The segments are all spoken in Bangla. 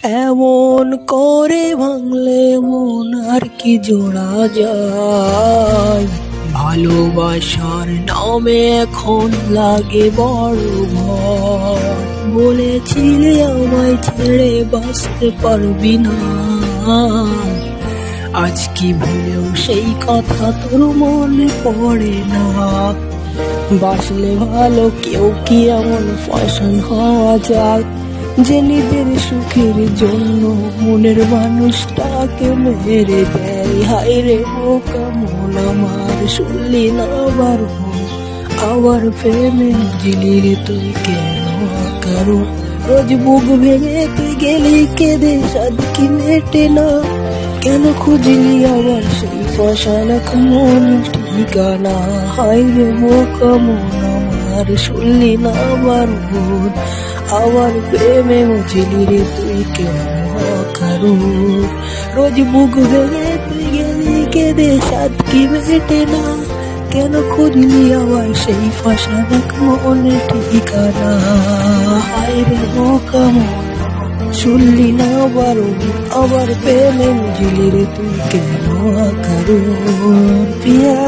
এমন করে ভাঙলে মন আর কি জোড়া যায়। ভালোবাসার নামে এখন লাগে বড় ভয়। বলেছিলে আমায় ছেড়ে বাঁচতে পারবি না, আজ কি ভুলেও সেই কথা তোর মনে পড়ে না। বাসলে ভালো কেউ কি এমন ফ্যাশন হওয়া যায়, যে নিজের সুখের জন্য মনের মানুষটাকে মেরে দেয়। হায় রে বোকা মন আমার, শুনলি না আবার প্রেমে জিলি রে তুই কেন কারো। রোজ বুক ভেঙে তুই গেলি কেঁদে, সাদ কি মেটে না। কেন খুঁজলি আবার সেই ফসানক মন ঠিকানা। হায় রে বোকা মন আমার, শুনলি না আবার প্রেমে মজিলি রে তুই কেন কারো। রোজ বুক ভেঙে তুই গেলি কেঁদে, সাদ কি মেটে না। কেন খুঁজলি আবার সেই ফসানক মনের ঠিকানা। হায় রে বোকা মন, শুনলি না আবার প্রেমে মজিলি রে তুই কেন কারো। পিয়া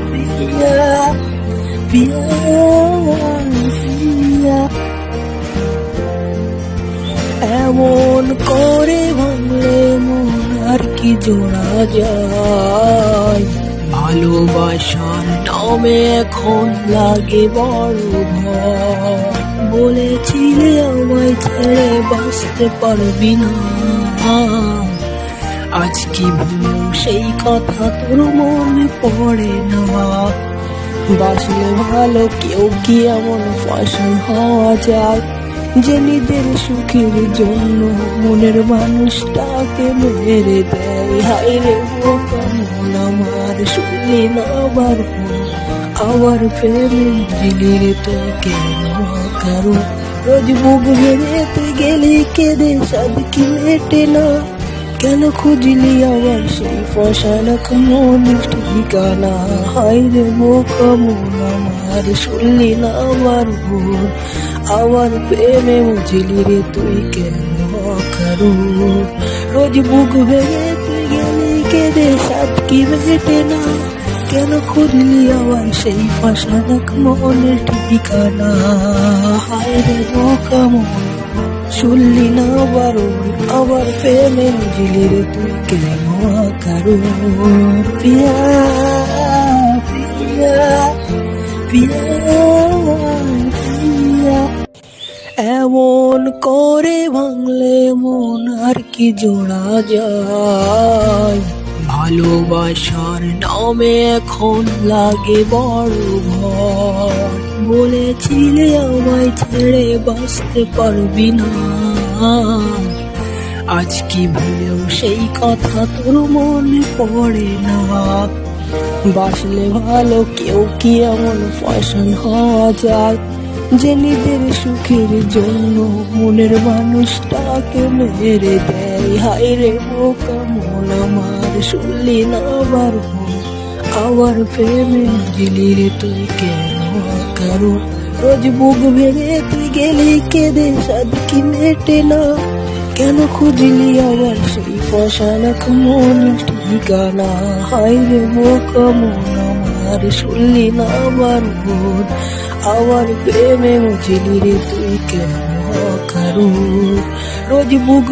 পিয়া পিয়া পিয়া, এমন করে ভাঙলে মন আর কি জোড়া যায়। ভালোবাসার নামে এখন লাগে বড় ভয়। বলেছিলে আমায় ছেড়ে বাঁচতে পারবি না, আজ কি ভুলেও সেই কথা তোর মনে পড়ে না। বাসলে ভালো কেউ কি এমন ফ্যাশন হওয়া যায়, যে নিজের সুখের জন্য মনের মানুষটাকে মেরে দেয়। হায় রে বোকা মন আমার, শুনলি না আবার প্রেমে জিলি রে তুই কেন কারো। রোজ বুক ভেঙে তুই গেলি কেঁদে, সাদ কি মেটে না। কেন খুঁজলি আবার সেই ফসানক মনের ঠিকানা। হায় রে বোকা মন আমার, শুনলি না আবার প্রেমে মজিলি রে তুই কেন কারো। রোজ বুক ভেঙে তুই গেলি কেঁদে, সাদ কি মেটে না। কেন খুঁজলি আবার সেই ফসানক মনের ঠিকানা। হায় রে বোকা মন, শুনলি না আবার প্রেমে মজিলি রে তুই কেন কারো। পিয়া পিয়া পিয়া পিয়া, এমন করে ভাঙলে মন আর কি জোড়া যায়। ভালোবাসার নামে এখন লাগে বড় ভয়। বলেছিলে আমায় ছেড়ে বাঁচতে পারবি না, আজ কি ভুলেও সেই কথা তোর মনে পড়ে না। বাসলে ভালো কেউ কি এমন ফ্যাশন হওয়া যায়, যে নিজের সুখের জন্য মনের মানুষটাকে মেরে দেয়। হায় রে বোকা মন আমার, শুনলি না আবার প্রেমে জিলি রে তুই কেন কারো। রোজ বুক ভেঙে তুই গেলি কেঁদে, সাদ কি মেটে না। কেন খুঁজলি আবার সেই ফসানক মনের ঠিকানা। হায় রে বোকা মন আমার, শুনলি না আবার প্রেমে মজিলি রে তুই কেন কারো। রোজ বুক